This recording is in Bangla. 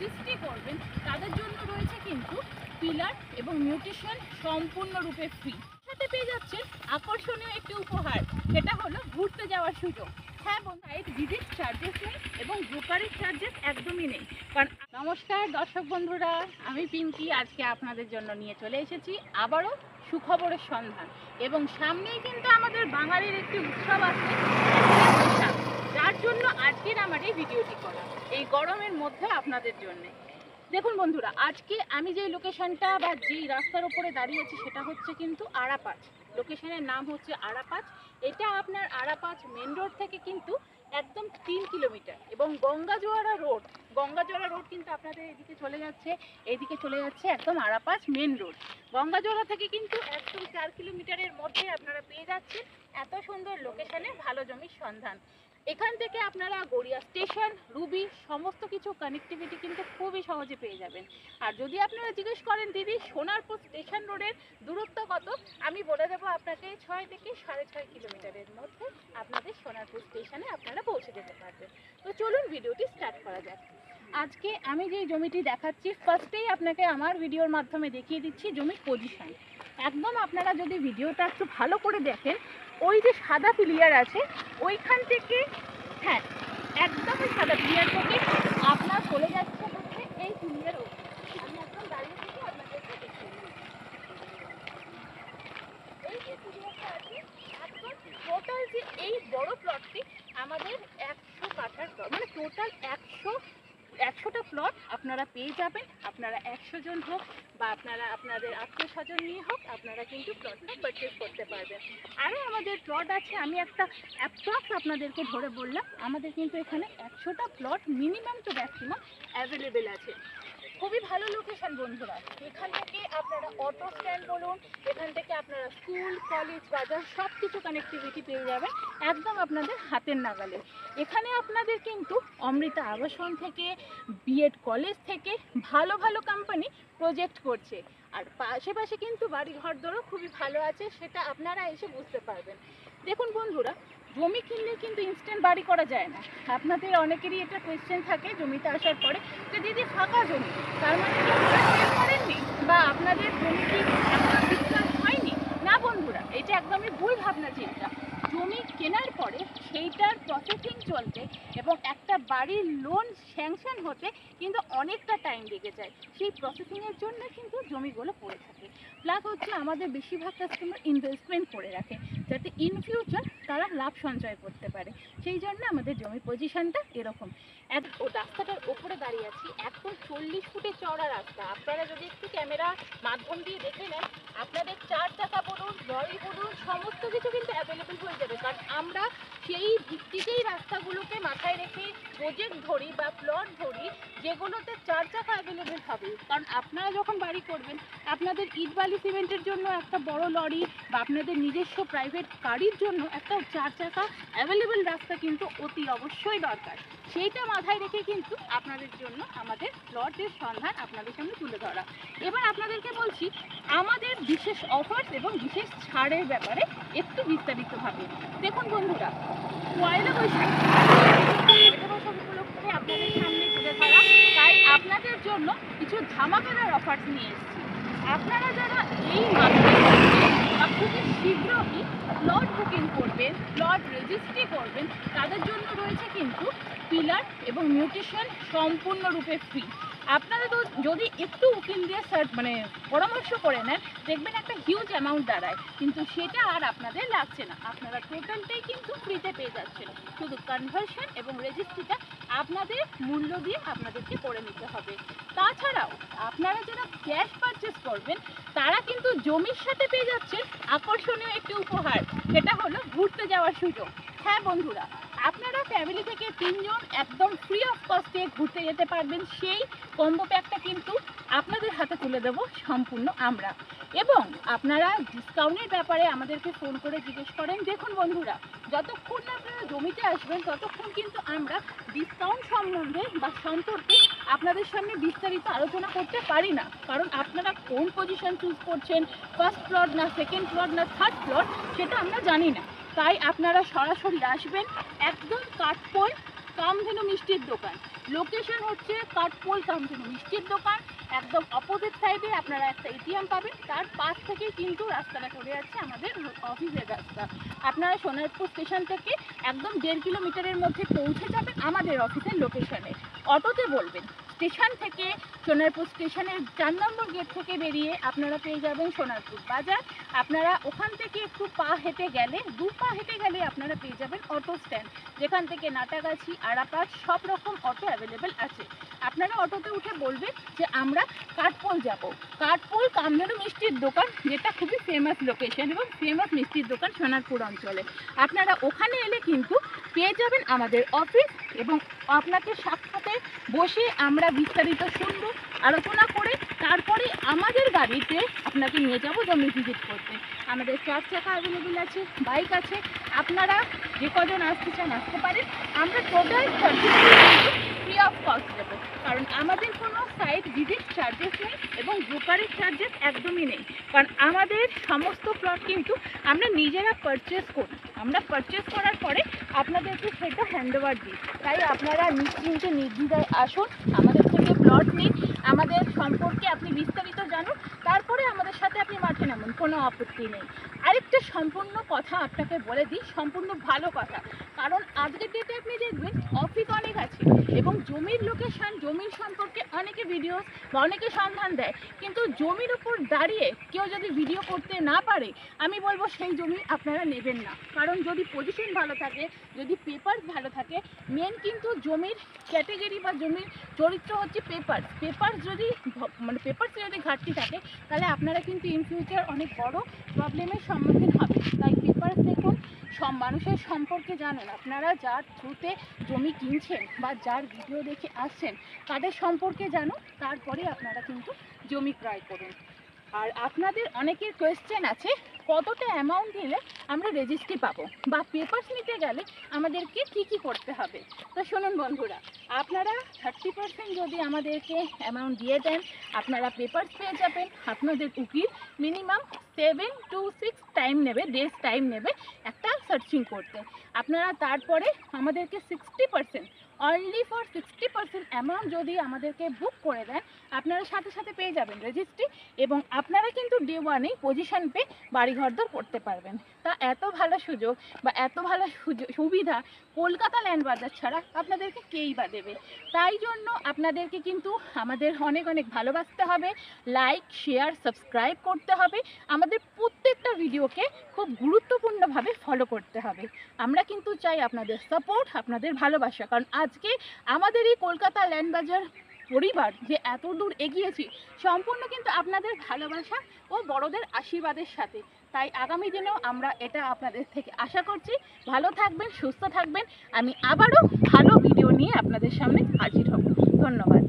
রেজিস্ট্রি করবেন তাদের জন্য রয়েছে কিন্তু পিলার এবং নিউট্রিশন সম্পূর্ণরূপে ফ্রি। সাথে পেয়ে যাচ্ছেন আকর্ষণীয় একটি উপহার, সেটা হলো ঘুরতে যাওয়ার সুযোগ। হ্যাঁ বন্ধুরা, এর ভিজিট চার্জেস নেই এবং ব্রোকারেজ চার্জেস একদমই নেই। কারণ নমস্কার দর্শক বন্ধুরা, আমি পিঙ্কি আজকে আপনাদের জন্য নিয়ে চলে এসেছি আবারও সুখবরের সন্ধান। এবং সামনেই কিন্তু আমাদের বাঙালির একটি উৎসব আছে, বৈশাখ, যার জন্য আজকের আমার এই ভিডিওটি করা, এই গরমের মধ্যে আপনাদের জন্য। দেখুন বন্ধুরা, আজকে আমি যে লোকেশনটা বা যেই রাস্তার উপরে দাঁড়িয়েছি সেটা হচ্ছে কিন্তু আরাপাঁচ। লোকেশনের নাম হচ্ছে আরাপাঁচ। এটা আপনার আরাপাঁচ মেন রোড থেকে কিন্তু একদম 3 কিলোমিটার। এবং গঙ্গাজোয়ারা রোড কিন্তু আপনাদের এদিকে চলে যাচ্ছে, এইদিকে চলে যাচ্ছে একদম আরাপাঁচ মেন রোড। গঙ্গাজোয়ারা থেকে কিন্তু একদম 4 কিলোমিটারের মধ্যে আপনারা পেয়ে যাচ্ছেন এত সুন্দর লোকেশনে ভালো জমির সন্ধান। এখান থেকে আপনারা গড়িয়া স্টেশন, রুবি সমস্ত কিছু কানেক্টিভিটি কিন্তু খুবই সহজে পেয়ে যাবেন। আর যদি আপনারা জিজ্ঞেস করেন দিদি সোনারপুর স্টেশন রোডের দূরত্ব কত, আমি বলে দেবো আপনাকে 6 থেকে 6.5 কিলোমিটারের মধ্যে আপনাদের সোনারপুর স্টেশনে আপনারা পৌঁছে যেতে পারবেন। তো চলুন ভিডিওটি স্টার্ট করা যাক। আজকে আমি যে জমিটি দেখাচ্ছি, ফার্স্টেই আপনাকে আমার ভিডিওর মাধ্যমে দেখিয়ে দিচ্ছি জমির পজিশন। একদম আপনারা যদি ভিডিওটা একটু ভালো করে দেখেন, ওই যে সাদা প্লেয়ার আছে ওইখান থেকে, হ্যাঁ একদমই সাদা প্লেয়ার থেকে আপনার চলে যাচ্ছে হচ্ছে এই প্লেয়ার। আমি একদম দাঁড়িয়ে থেকে আপনাদেরকে দেখিয়ে দিই। এই যে প্লেয়ারটা আছে একদম টোটাল যে এই বড় প্লটটি আমাদের 100 কাঠার প্লট, মানে টোটাল 100টা প্লট আপনারা পেয়ে যাবেন। আপনারা 100 জন হোক বা আপনারা আপনাদের আত্মীয় স্বজন নিয়ে হোক, আপনারা কিন্তু প্লটটা পারচেস করতে পারবেন। আরও আমাদের প্লট আছে, আমি একটা অ্যাপ্রক্স আপনাদেরকে ধরে বললাম, আমাদের কিন্তু এখানে 100টা plot minimum to maximum available আছে। খুবই ভালো লোকেশন বন্ধুরা। এখান থেকে আপনারা অটো স্ট্যান্ড বলুন, এখান থেকে আপনারা স্কুল, কলেজ, বাজার সব কিছু কানেক্টিভিটি পেয়ে যাবেন একদম আপনাদের হাতের নাগালে। এখানে আপনাদের কিন্তু অমৃতা আবাসন থেকে, বিএড কলেজ থেকে ভালো ভালো কোম্পানি প্রজেক্ট করছে। আর আশেপাশে কিন্তু বাড়ি ঘরদরও খুবই ভালো আছে, সেটা আপনারা এসে বুঝতে পারবেন। দেখুন বন্ধুরা, জমি কিনলে কিন্তু ইনস্ট্যান্ট বাড়ি করা যায় না। আপনাদের অনেকেরই এটা কোয়েশ্চেন থাকে জমিতে আসার পরে যে দিদি ফাঁকা জমি, তার মানে কি আপনারা সেল করেননি বা আপনাদের জমি কি এখনো বিক্রয় হয়নি? না বন্ধুরা, এটা একদমই ভুল ভাবনা চিন্তা। জমি কেনার পরে সেইটার প্রসেসিং চলতে এবং একটা বাড়ির লোন স্যাংশন হতে কিন্তু অনেকটা টাইম লেগে যায়। সেই প্রসেসিংয়ের জন্য কিন্তু জমিগুলো পড়ে থাকে। প্লাস হচ্ছে আমাদের বেশিরভাগ কাস্টমার ইনভেস্টমেন্ট করে রাখে যাতে ইন ফিউচার তারা লাভ সঞ্চয় করতে পারে। সেই জন্য আমাদের জমি পজিশনটা এরকম। ও রাস্তাটার ওপরে দাঁড়িয়ে আছি, একদম 40 ফুটের চওড়া রাস্তা। আপনারা যদি একটু ক্যামেরা মাধ্যম দিয়ে দেখে নেন, আপনাদের 4 চাকা বলুন, লরি বলুন, সমস্ত কিছু কিন্তু অ্যাভেলেবেল হয়ে যাবে। কারণ আমরা সেই ভিত্তিতেই রাস্তাগুলোকে মাথায় রেখে প্রজেক্ট ধরি বা প্লট ধরি যেগুলোতে 4 চাকা অ্যাভেলেবেল হবে। কারণ আপনারা যখন বাড়ি করবেন, আপনাদের ইট বালি সিমেন্টের জন্য একটা বড় লরি বা আপনাদের নিজস্ব প্রাইভেট গাড়ির জন্য একটা 4 চাকা অ্যাভেলেবেল রাস্তা কিন্তু অতি অবশ্যই দরকার। সেইটা মাথায় রেখে কিন্তু আপনাদের জন্য আমাদের প্লটের সন্ধান আপনাদের সামনে তুলে ধরা। এবার আপনাদেরকে বলছি আমাদের বিশেষ অফার এবং বিশেষ ছাড়ের ব্যাপারে একটু বিস্তারিতভাবে। দেখুন বন্ধুরা, পয়লা বৈশাখ উপলক্ষে আপনাদের সামনে তুলে ধরা, তাই আপনাদের জন্য কিছু ধামাকাদার অফার নিয়ে এসেছি। আপনারা যারা এই মাসে খুবই শীঘ্রই প্লট বুকিং করবেন, প্লট রেজিস্ট্রি করবেন, তাদের জন্য রয়েছে কিন্তু পিলার এবং নিউট্রিশন সম্পূর্ণরূপে ফ্রি। আপনারা তো যদি একটু উকিল দিয়ে পরামর্শ করে নেন, দেখবেন একটা হিউজ অ্যামাউন্ট দাঁড়ায়, কিন্তু সেটা আর আপনাদের লাগছে না। আপনারা টোটালটাই কিন্তু ফ্রিতে পেয়ে যাচ্ছেন। শুধু কনভার্সন এবং রেজিস্ট্রিটা আপনাদের মূল্য দিয়ে আপনাদেরকে করে নিতে হবে। তাছাড়াও আপনারা যারা ক্যাশ পারচেস করবেন, তারা কিন্তু জমির সাথে পেয়ে যাচ্ছেন আকর্ষণীয় একটি উপহার, সেটা হলো ঘুরতে যাওয়ার সুযোগ। হ্যাঁ বন্ধুরা, আপনারা ফ্যামিলি থেকে 3 জন একদম ফ্রি অফ কস্টে ঘুরতে যেতে পারবেন। সেই কম্বো প্যাকটা কিন্তু আপনাদের হাতে তুলে দেবো সম্পূর্ণ আমরা। এবং আপনারা ডিসকাউন্টের ব্যাপারে আমাদেরকে ফোন করে জিজ্ঞেস করেন। দেখুন বন্ধুরা, যতক্ষণ না আপনারা জমিতে আসবেন ততক্ষণ কিন্তু আমরা ডিসকাউন্ট সম্বন্ধে বা সম্পর্কে আপনাদের সামনে বিস্তারিত আলোচনা করতে পারি না। কারণ আপনারা কোন পজিশন চুজ করছেন, ফার্স্ট প্লট না সেকেন্ড প্লট না থার্ড প্লট, সেটা আমরা জানি না। তাই আপনারা সরাসরি আসবেন, একদম কামধেনু মিষ্টির দোকান। লোকেশন হচ্ছে কাঠপোল কামধেনু মিষ্টির দোকান, একদম অপোজিট সাইডে আপনারা একটা এটিএম পাবেন, তার পাশ থেকেই কিন্তু রাস্তাটা চলে যাচ্ছে আমাদের অফিসের রাস্তা। আপনারা সোনারপুর স্টেশন থেকে একদম 1.5 কিলোমিটারের মধ্যে পৌঁছে যাবেন আমাদের অফিসের লোকেশনে। অটোতে বলবেন, স্টেশন থেকে সোনারপুর স্টেশনের 4 নম্বর গেট থেকে বেরিয়ে আপনারা পেয়ে যাবেন সোনারপুর বাজার। আপনারা ওখান থেকে একটু পা হেঁটে গেলে, 2 পা হেঁটে গেলে আপনারা পেয়ে যাবেন অটো স্ট্যান্ড, যেখান থেকে নাটাগাছি, আরাপাট সব রকম অটো অ্যাভেলেবেল আছে। আপনারা অটোতে উঠে বলবেন যে আমরা কাঠপোল যাব। কাঠপোল কামধেনু মিষ্টির দোকান, যেটা খুবই ফেমাস লোকেশন এবং ফেমাস মিষ্টির দোকান সোনারপুর অঞ্চলে। আপনারা ওখানে এলে কিন্তু পেয়ে যাবেন আমাদের অফিস, এবং আপনাকে সাক্ষাতে বসে আমরা বিস্তারিত শুনবো, আলোচনা করে তারপরে আমাদের গাড়িতে আপনাকে নিয়ে যাব জমি ভিজিট করতে। আমাদের 4 চাকা অ্যাভেলেবেল আছে, বাইক আছে, আপনারা যে কজন আসতে চান আসতে পারেন। আমরা টোটাল ফ্রি অফ কস্ট দেবো, কারণ আমাদের কোনো সাইট ভিজিট চার্জেস নেই এবং ব্রোকারেজ চার্জেস একদমই নেই, কারণ আমাদের সমস্ত প্লট কিন্তু আমরা নিজেরা পারচেস করি। আমরা পারচেস করার পরে আপনাদেরকে সেটা হ্যান্ডওভার দিই। তাই আপনারা নিশ্চিন্তে নির্দ্বিধায় আসুন, আমাদের থেকে প্লট নিন, আমাদের সম্পর্কে আপনি বিস্তারিত জানুন, তারপরে আমাদের সাথে আপনি মাঠে নামুন, কোনো আপত্তি নেই। আরেকটা সম্পূর্ণ কথা আপনাকে বলে দিই, সম্পূর্ণ ভালো কথা, কারণ আজকের ডেটে আপনি দেখবেন অফিস অনেক আছে এবং জমির লোকেশন, জমির সম্পর্কে অনেকে ভিডিও বা অনেকে সন্ধান দেয়, কিন্তু জমির উপর দাঁড়িয়ে কেউ যদি ভিডিও করতে না পারে, আমি বলবো সেই জমি আপনারা নেবেন না। কারণ যদি পজিশন ভালো থাকে, যদি পেপারস ভালো থাকে, মেন কিন্তু জমির ক্যাটেগরি বা জমির চরিত্র হচ্ছে পেপার যদি পেপারসে যদি ঘাটতি থাকে, তাহলে আপনারা কিন্তু ইন ফিউচার অনেক বড় প্রবলেমের সম্মুখীন হবে। তাই পেপারস দেখুন, সব মানুষের সম্পর্কে জানুন, আপনারা যার থ্রুতে জমি কিনছেন বা যার ভিডিও দেখে আসছেন তাদের সম্পর্কে জানুন, তারপরে আপনারা কিন্তু জমি ক্রয় করুন। আর আপনাদের অনেকের কোয়েশ্চেন আছে কতটা অ্যামাউন্ট দিলে আমরা রেজিস্ট্রি পাবো বা পেপারস নিতে গেলে আমাদেরকে কি কি করতে হবে। তো শুনুন বন্ধুরা, আপনারা 30% যদি আমাদেরকে অ্যামাউন্ট দিয়ে দেন, আপনারা পেপারস পেয়ে যাবেন। আপনাদের উকিল মিনিমাম 7 to 6 টাইম নেবে, ডেজ টাইম নেবে একটা সার্চিং করতে। আপনারা তারপরে আমাদেরকে 60%, অনলি ফর 60% অ্যামাউন্ট যদি আমাদেরকে বুক করে দেন, আপনারা সাথে সাথে পেয়ে যাবেন রেজিস্ট্রি, এবং আপনারা কিন্তু ডে ওয়ানেই পজিশন পেয়ে বাড়িঘরদর করতে পারবেন। তা এত ভালো সুযোগ বা এত ভালো সুবিধা কলকাতা ল্যান্ড বাজার ছাড়া আপনাদেরকে কেই বা দেবে। তাই জন্য আপনাদেরকে কিন্তু আমাদের অনেক অনেক ভালোবাসতে হবে, লাইক, শেয়ার, সাবস্ক্রাইব করতে হবে, আমাদের প্রত্যেকটা ভিডিওকে খুব গুরুত্বপূর্ণভাবে ফলো করতে হবে। আমরা কিন্তু চাই আপনাদের সাপোর্ট, আপনাদের ভালোবাসা, কারণ আজকে আমাদের এই কলকাতা ল্যান্ড বাজার পরিবার যে এত দূর এগিয়েছি সম্পূর্ণ কিন্তু আপনাদের ভালোবাসা ও বড়দের আশীর্বাদের সাথে। তাই আগামী দিনেও আমরা এটা আপনাদের থেকে আশা করছি। ভালো থাকবেন, সুস্থ থাকবেন। আমি আবারও ভালো ভিডিও নিয়ে আপনাদের সামনে হাজির হব। ধন্যবাদ।